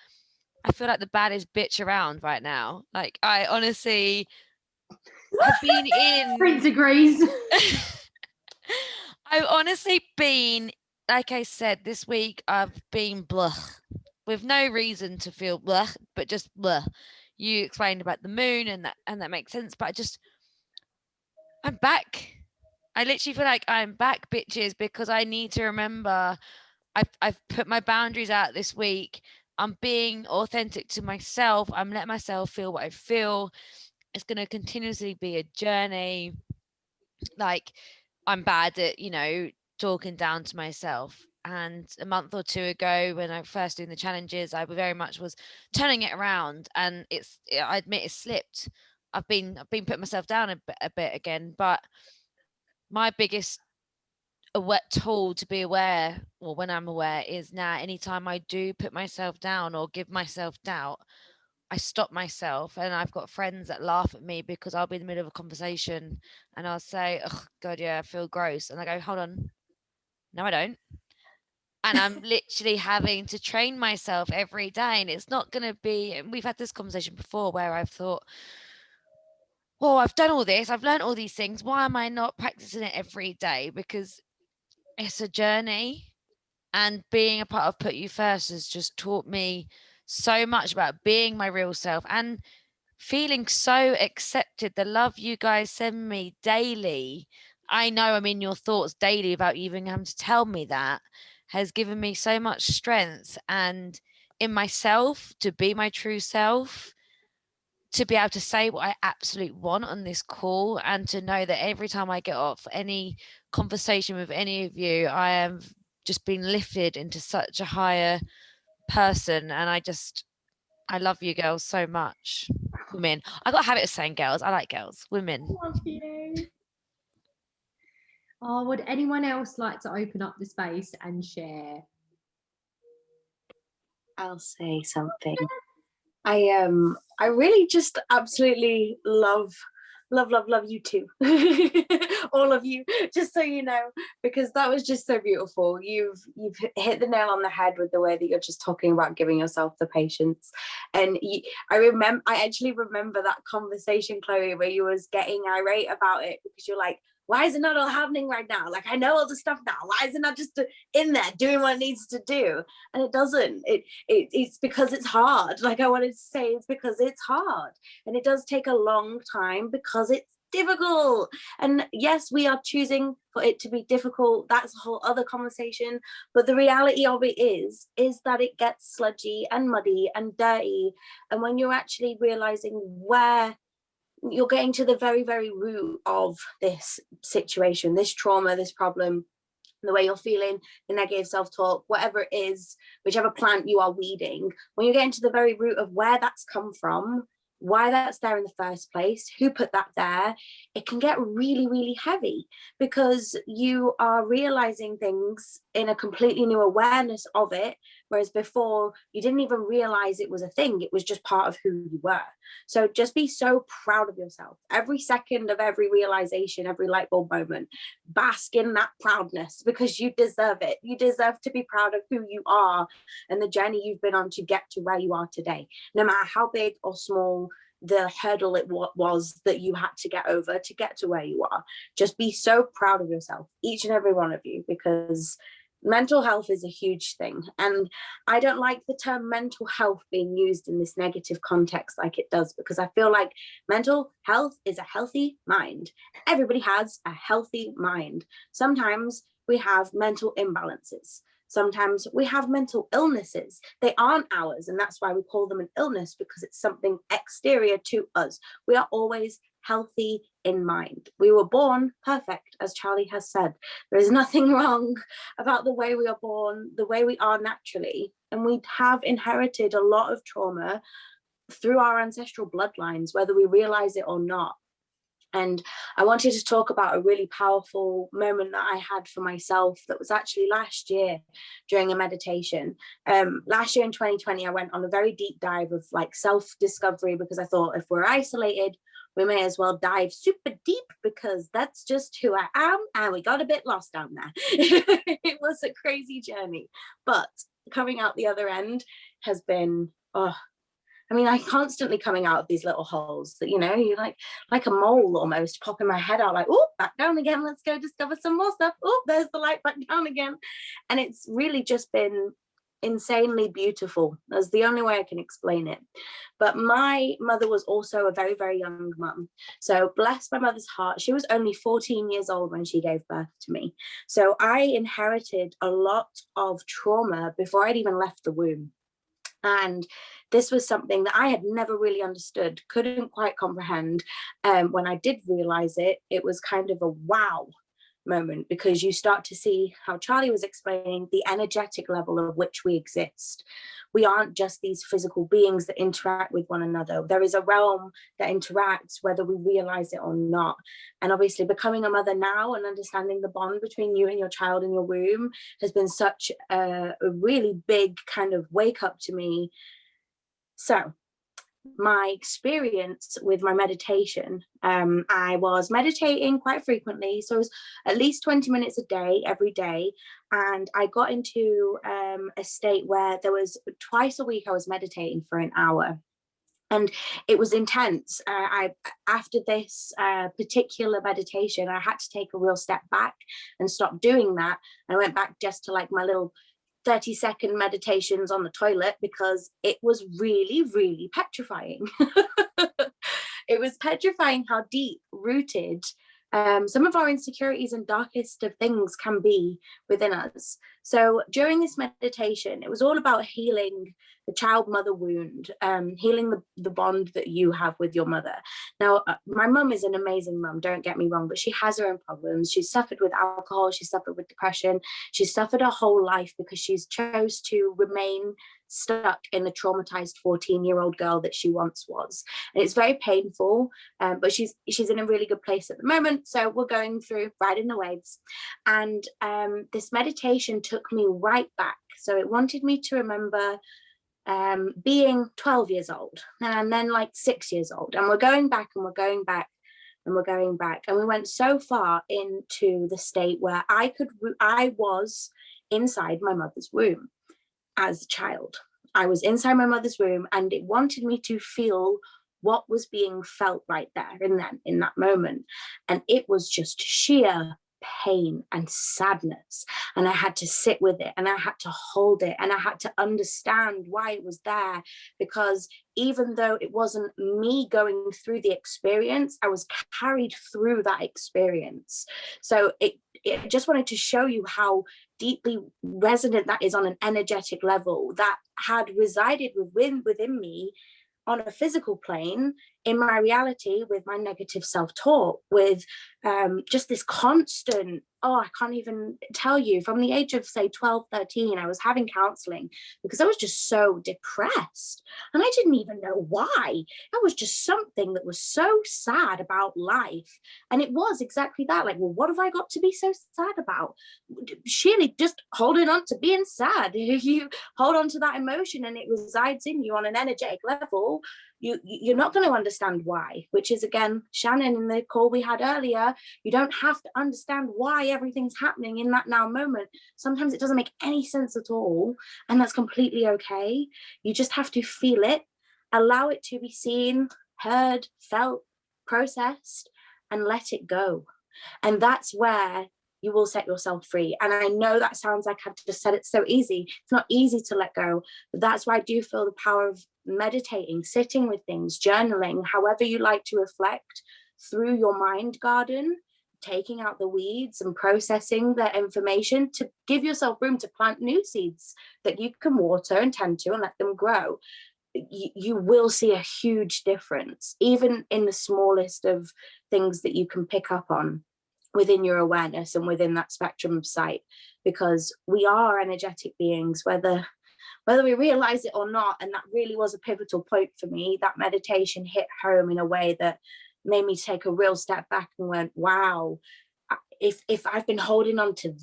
I feel like the baddest bitch around right now. Like, I honestly have been in. Prince agrees. I've honestly been, like I said, this week I've been blah, with no reason to feel blah, but just blah. You explained about the moon, and that makes sense, but I'm back. I literally feel like I'm back, bitches, because I need to remember I've put my boundaries out this week. I'm being authentic to myself. I'm letting myself feel what I feel. It's going to continuously be a journey. Like, I'm bad at, talking down to myself. And a month or two ago, when I first doing the challenges, I very much was turning it around, and I admit it slipped. I've been putting myself down a bit again, but my biggest tool to be aware, or when I'm aware, is now anytime I do put myself down or give myself doubt, I stop myself. And I've got friends that laugh at me because I'll be in the middle of a conversation and I'll say, oh God, yeah, I feel gross. And I go, hold on. No, I don't. And I'm literally having to train myself every day. And it's not going to be, and we've had this conversation before where I've thought, well, I've done all this, I've learned all these things. Why am I not practicing it every day? Because it's a journey. And being a part of PutUFirst has just taught me so much about being my real self and feeling so accepted. The love you guys send me daily, I know I'm in your thoughts daily without you even having to tell me that, has given me so much strength and in myself to be my true self, to be able to say what I absolutely want on this call, and to know that every time I get off any conversation with any of you, I am just been lifted into such a higher person. And I love you girls so much. Women. I got a habit of saying girls. I like girls. Women. Love you. Oh, would anyone else like to open up the space and share? I'll say something. I really just absolutely love you too. All of you, just so you know, because that was just so beautiful. You've hit the nail on the head with the way that you're just talking about giving yourself the patience. And I actually remember that conversation, Chloe, where you was getting irate about it because you're like, why is it not all happening right now? Like, I know all the stuff now. Why is it not just in there doing what it needs to do? And it doesn't. It's because it's hard. Like I wanted to say, it's because it's hard. And it does take a long time because it's difficult. And yes, we are choosing for it to be difficult. That's a whole other conversation. But the reality of it is that it gets sludgy and muddy and dirty. And when you're actually realizing where you're getting to the very, very root of this situation, this trauma, this problem, the way you're feeling, the negative self-talk, whatever it is, whichever plant you are weeding, when you're getting to the very root of where that's come from, why that's there in the first place, who put that there, it can get really, really heavy because you are realizing things in a completely new awareness of it, whereas before you didn't even realize it was a thing. It was just part of who you were. So just be so proud of yourself. Every second of every realization, every light bulb moment, bask in that proudness because you deserve it. You deserve to be proud of who you are and the journey you've been on to get to where you are today, no matter how big or small the hurdle it was that you had to get over to get to where you are. Just be so proud of yourself, each and every one of you, because mental health is a huge thing. And I don't like the term mental health being used in this negative context like it does, because I feel like mental health is a healthy mind. Everybody has a healthy mind. Sometimes we have mental imbalances. Sometimes we have mental illnesses. They aren't ours, and that's why we call them an illness, because it's something exterior to us. We are always healthy in mind. We were born perfect, as Charlie has said. There is nothing wrong about the way we are born, the way we are naturally. And we have inherited a lot of trauma through our ancestral bloodlines, whether we realize it or not. And I wanted to talk about a really powerful moment that I had for myself that was actually last year during a meditation. Last year in 2020, I went on a very deep dive of like self-discovery, because I thought if we're isolated, we may as well dive super deep, because that's just who I am. And we got a bit lost down there. It was a crazy journey, but coming out the other end has been, I'm constantly coming out of these little holes that, you're like a mole almost, popping my head out like, oh, back down again. Let's go discover some more stuff. Oh, there's the light, back down again. And it's really just been insanely beautiful. That's the only way I can explain it. But my mother was also a very, very young mum. So bless my mother's heart, she was only 14 years old when she gave birth to me. So I inherited a lot of trauma before I'd even left the womb. And this was something that I had never really understood, couldn't quite comprehend. When I did realize it, it was kind of a wow moment, because you start to see how Charlie was explaining the energetic level of which we exist. We aren't just these physical beings that interact with one another. There is a realm that interacts whether we realize it or not. And obviously becoming a mother now and understanding the bond between you and your child in your womb has been such a really big kind of wake up to me. So my experience with my meditation, I was meditating quite frequently, so it was at least 20 minutes a day every day, and I got into a state where there was twice a week I was meditating for an hour, and it was intense. After this particular meditation, I had to take a real step back and stop doing that. I went back just to like my little 30-second meditations on the toilet, because it was really, really petrifying. It was petrifying how deep rooted some of our insecurities and darkest of things can be within us. So during this meditation, it was all about healing the child-mother wound, healing the bond that you have with your mother. Now, my mum is an amazing mum, don't get me wrong, but she has her own problems. She's suffered with alcohol, she's suffered with depression, she's suffered her whole life because she's chose to remain stuck in the traumatized 14-year-old girl that she once was. And it's very painful, but she's in a really good place at the moment. So we're going through, riding the waves. And this meditation took me right back. So it wanted me to remember being 12 years old and then like 6 years old. And we're going back and we're going back and we're going back. And we went so far into the state where I was inside my mother's womb. As a child, I was inside my mother's womb, and it wanted me to feel what was being felt right there in that moment. And it was just sheer pain and sadness. And I had to sit with it, and I had to hold it, and I had to understand why it was there, because even though it wasn't me going through the experience, I was carried through that experience. So it just wanted to show you how deeply resonant that is on an energetic level, that had resided within me on a physical plane in my reality, with my negative self-talk, with just this constant, I can't even tell you, from the age of say 12, 13, I was having counseling because I was just so depressed and I didn't even know why. That was just something that was so sad about life. And it was exactly that, like, well, what have I got to be so sad about? Surely just holding on to being sad. You hold on to that emotion and it resides in you on an energetic level. You're not going to understand why, which is, again, Shannon, in the call we had earlier, you don't have to understand why everything's happening in that now moment. Sometimes it doesn't make any sense at all, and that's completely okay. You just have to feel it, allow it to be seen, heard, felt, processed, and let it go. And that's where you will set yourself free. And I know that sounds like I've just said it's so easy. It's not easy to let go, but that's why I do feel the power of meditating, sitting with things, journaling, however you like to reflect, through your mind garden, taking out the weeds and processing that information to give yourself room to plant new seeds that you can water and tend to and let them grow. You will see a huge difference, even in the smallest of things that you can pick up on within your awareness and within that spectrum of sight, because we are energetic beings, whether we realize it or not. And that really was a pivotal point for me. That meditation hit home in a way that made me take a real step back and went, wow, if I've been holding on to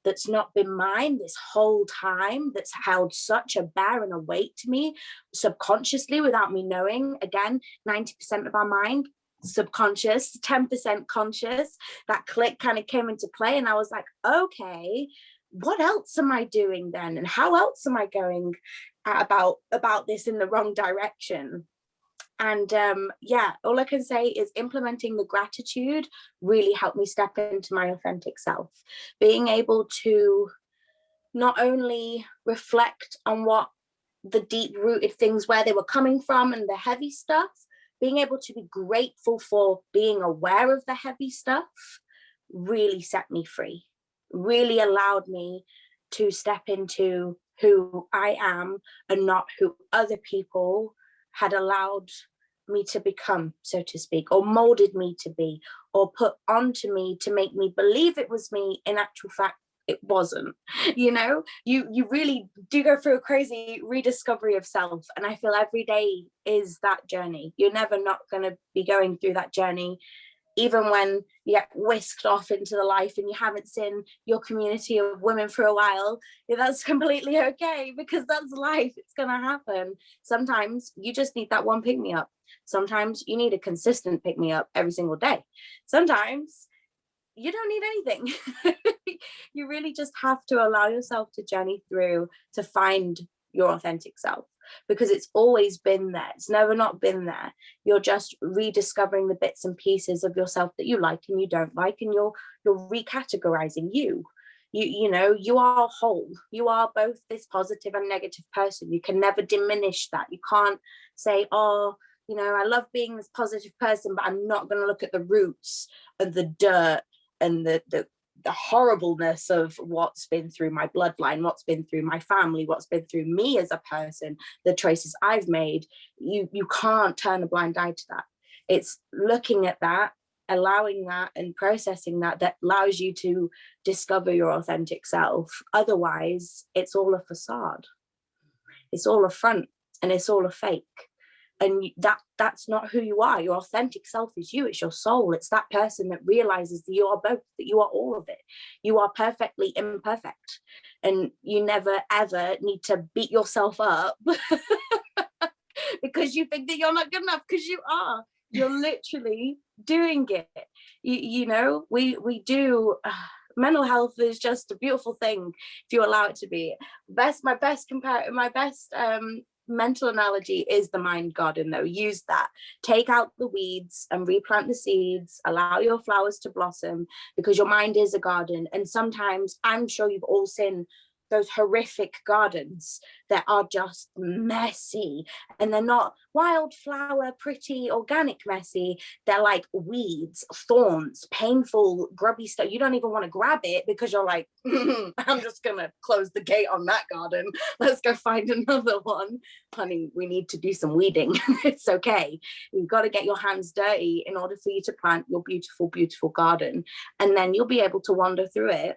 that's not been mine this whole time, that's held such a bear and a weight to me subconsciously without me knowing. Again, 90% of our mind subconscious, 10% conscious. That click kind of came into play, and I was like, okay, what else am I doing then, and how else am I going about this in the wrong direction? And all I can say is implementing the gratitude really helped me step into my authentic self, being able to not only reflect on what the deep rooted things, where they were coming from and the heavy stuff, being able to be grateful for being aware of the heavy stuff really set me free, really allowed me to step into who I am and not who other people had allowed me to become, so to speak, or molded me to be, or put onto me to make me believe it was me. In actual fact, it wasn't. You know, you really do go through a crazy rediscovery of self, and I feel every day is that journey. You're never not going to be going through that journey, even when you get whisked off into the life and you haven't seen your community of women for a while. That's completely okay, because that's life. It's going to happen. Sometimes you just need that one pick me up. Sometimes you need a consistent pick me up every single day. Sometimes you don't need anything. You really just have to allow yourself to journey through to find your authentic self, because it's always been there. It's never not been there. You're just rediscovering the bits and pieces of yourself that you like and you don't like, and you're recategorizing you. You know, you are whole. You are both this positive and negative person. You can never diminish that. You can't say, oh, you know, I love being this positive person, but I'm not going to look at the roots of the dirt and the the horribleness of what's been through my bloodline, what's been through my family, what's been through me as a person, the choices I've made, you can't turn a blind eye to that. It's looking at that, allowing that and processing that allows you to discover your authentic self. Otherwise, it's all a facade. It's all a front and it's all a fake. And that's not who you are. Your authentic self is you. It's your soul. It's that person that realizes that you are both, that you are all of it. You are perfectly imperfect. And you never, ever need to beat yourself up because you think that you're not good enough, because you are. You're literally doing it. You know, we do. Mental health is just a beautiful thing if you allow it to be. My best mental analogy is the mind garden, though. Use that. Take out the weeds and replant the seeds. Allow your flowers to blossom, because your mind is a garden. And sometimes, I'm sure you've all seen those horrific gardens that are just messy, and they're not wildflower, pretty, organic messy. They're like weeds, thorns, painful, grubby stuff. You don't even want to grab it because you're like, I'm just gonna close the gate on that garden. Let's go find another one. Honey, we need to do some weeding. It's okay. You've got to get your hands dirty in order for you to plant your beautiful, beautiful garden. And then you'll be able to wander through it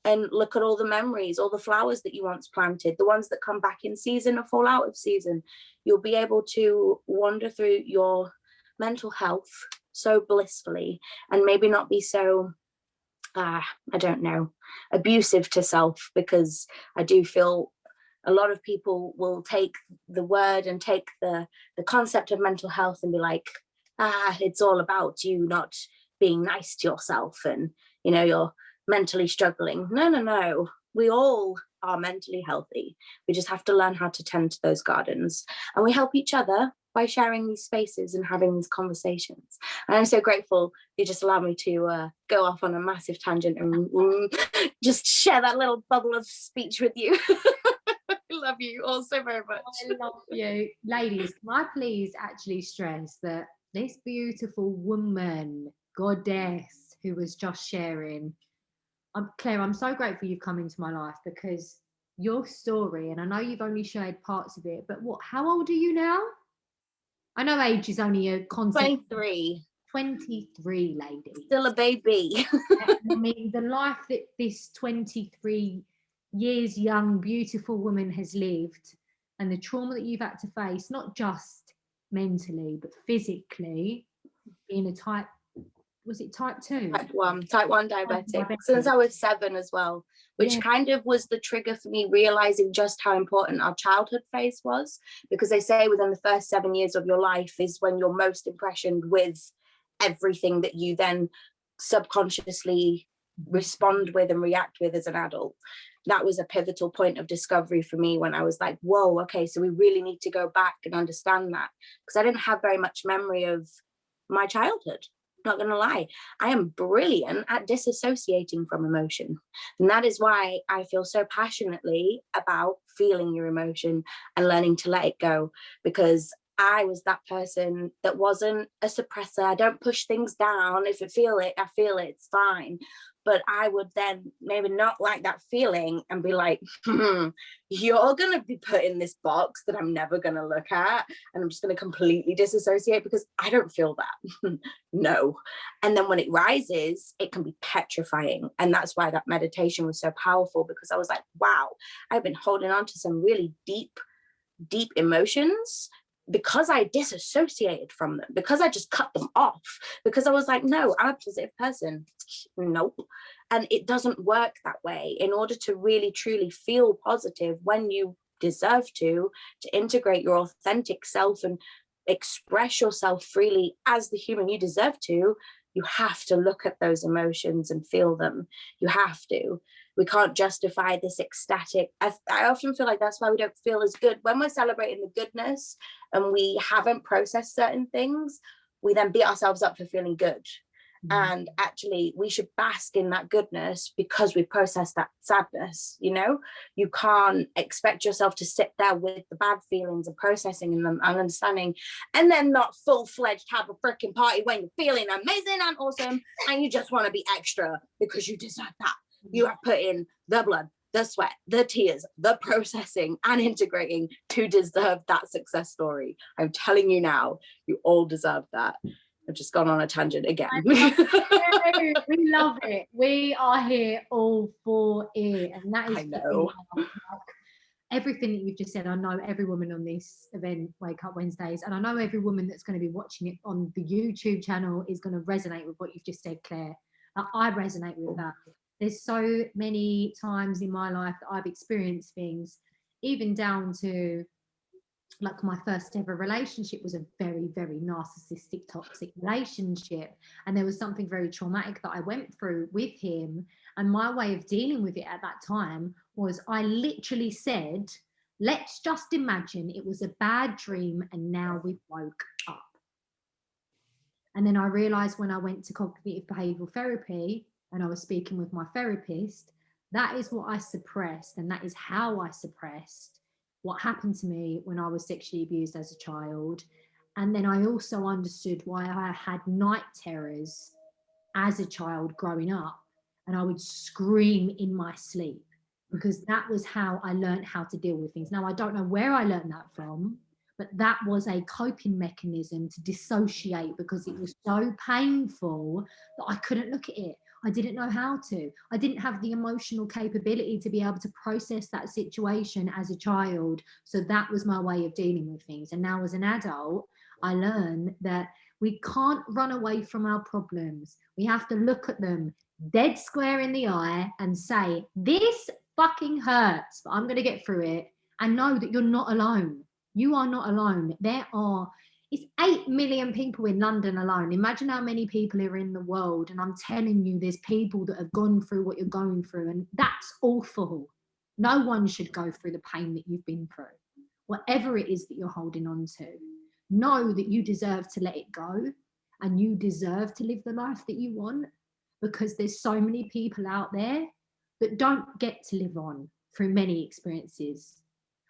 and look at all the memories, all the flowers that you once planted, the ones that come back in season or fall out of season. You'll be able to wander through your mental health so blissfully, and maybe not be so, I don't know, abusive to self, because I do feel a lot of people will take the word and take the concept of mental health and be like, it's all about you not being nice to yourself and, you know, you're mentally struggling. No. We all are mentally healthy. We just have to learn how to tend to those gardens. And we help each other by sharing these spaces and having these conversations. And I'm so grateful you just allowed me to go off on a massive tangent and just share that little bubble of speech with you. I love you all so very much. I love you. Ladies, can I please actually stress that this beautiful woman, goddess, who was just sharing, Claire, I'm so grateful you've come into my life, because your story, and I know you've only shared parts of it, but how old are you now? I know age is only a concept. 23. 23, lady. Still a baby. I mean, the life that this 23 years young, beautiful woman has lived, and the trauma that you've had to face, not just mentally, but physically, being a type 2? Type 1 diabetic. Since I was 7 as well, which kind of was the trigger for me realizing just how important our childhood phase was, because they say within the first 7 years of your life is when you're most impressioned with everything that you then subconsciously respond with and react with as an adult. That was a pivotal point of discovery for me, when I was like, whoa, okay, so we really need to go back and understand that, because I didn't have very much memory of my childhood. Not gonna lie, I am brilliant at disassociating from emotion, and that is why I feel so passionately about feeling your emotion and learning to let it go, because I was that person that wasn't a suppressor. I don't push things down. If I feel it, it's fine. But I would then maybe not like that feeling and be like, you're going to be put in this box that I'm never going to look at. And I'm just going to completely disassociate because I don't feel that. No. And then when it rises, it can be petrifying. And that's why that meditation was so powerful, because I was like, wow, I've been holding on to some really deep emotions because I disassociated from them, because I just cut them off, because I was like, no, I'm a positive person. Nope. And it doesn't work that way. In order to really, truly feel positive when you deserve to integrate your authentic self and express yourself freely as the human you deserve to, you have to look at those emotions and feel them. You have to. We can't justify this ecstatic. I often feel like that's why we don't feel as good when we're celebrating the goodness and we haven't processed certain things. We then beat ourselves up for feeling good. And actually we should bask in that goodness because we process that sadness. You know, you can't expect yourself to sit there with the bad feelings and processing them and understanding, and then not full-fledged have a freaking party when you're feeling amazing and awesome and you just want to be extra because you deserve that. You have put in the blood, the sweat, the tears, the processing and integrating to deserve that success story. I'm telling you now, you all deserve that. I've just gone on a tangent again. We love it. We are here all for it. And that is, I know, everything that you've just said. I know every woman on this event, Wake Up Wednesdays, and I know every woman that's going to be watching it on the YouTube channel is going to resonate with what you've just said, Claire. I resonate with that. There's so many times in my life that I've experienced things, even down to like my first ever relationship was a very, very narcissistic, toxic relationship. And there was something very traumatic that I went through with him. And my way of dealing with it at that time was I literally said, let's just imagine it was a bad dream and now we've woke up. And then I realized when I went to cognitive behavioral therapy and I was speaking with my therapist, that is what I suppressed, and that is how I suppressed what happened to me when I was sexually abused as a child. And then I also understood why I had night terrors as a child growing up, and I would scream in my sleep because that was how I learned how to deal with things. Now, I don't know where I learned that from, but that was a coping mechanism to dissociate because it was so painful that I couldn't look at it. I didn't know how to. I didn't have the emotional capability to be able to process that situation as a child. So that was my way of dealing with things. And now as an adult, I learned that we can't run away from our problems. We have to look at them dead square in the eye and say, this fucking hurts, but I'm going to get through it. And know that you're not alone. You are not alone. It's 8 million people in London alone. Imagine how many people are in the world. And I'm telling you, there's people that have gone through what you're going through. And that's awful. No one should go through the pain that you've been through. Whatever it is that you're holding on to, know that you deserve to let it go. And you deserve to live the life that you want. Because there's so many people out there that don't get to live on through many experiences.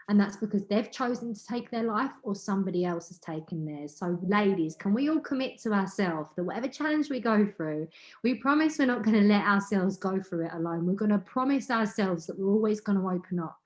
And that's because they've chosen to take their life or somebody else has taken theirs. So ladies, can we all commit to ourselves that whatever challenge we go through, we promise we're not going to let ourselves go through it alone. We're going to promise ourselves that we're always going to open up.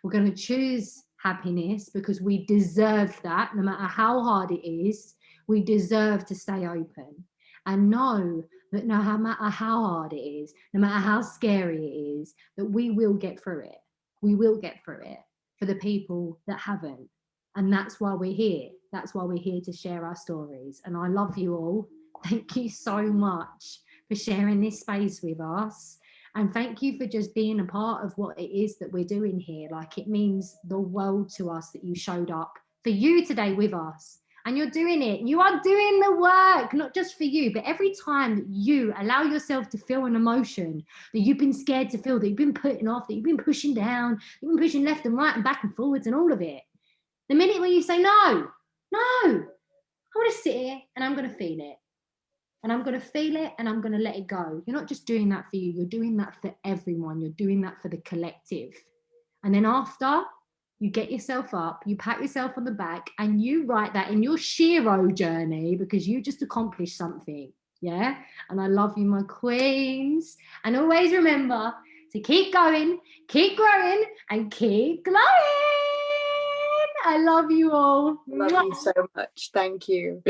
We're going to choose happiness because we deserve that. No matter how hard it is, we deserve to stay open. And know that no matter how hard it is, no matter how scary it is, that we will get through it. We will get through it. For the people that haven't. And that's why we're here. That's why we're here to share our stories. And I love you all. Thank you so much for sharing this space with us. And thank you for just being a part of what it is that we're doing here. Like, it means the world to us that you showed up for you today with us. And you're doing it. You are doing the work, not just for you, but every time that you allow yourself to feel an emotion that you've been scared to feel, that you've been putting off, that you've been pushing down, you've been pushing left and right and back and forwards and all of it. The minute when you say, no, I want to sit here and I'm going to feel it. And I'm going to feel it and I'm going to let it go. You're not just doing that for you. You're doing that for everyone. You're doing that for the collective. And then after, you get yourself up, you pat yourself on the back, and you write that in your Shiro journey because you just accomplished something. Yeah. And I love you, my queens. And always remember to keep going, keep growing, and keep glowing. I love you all. Love you so much. Thank you.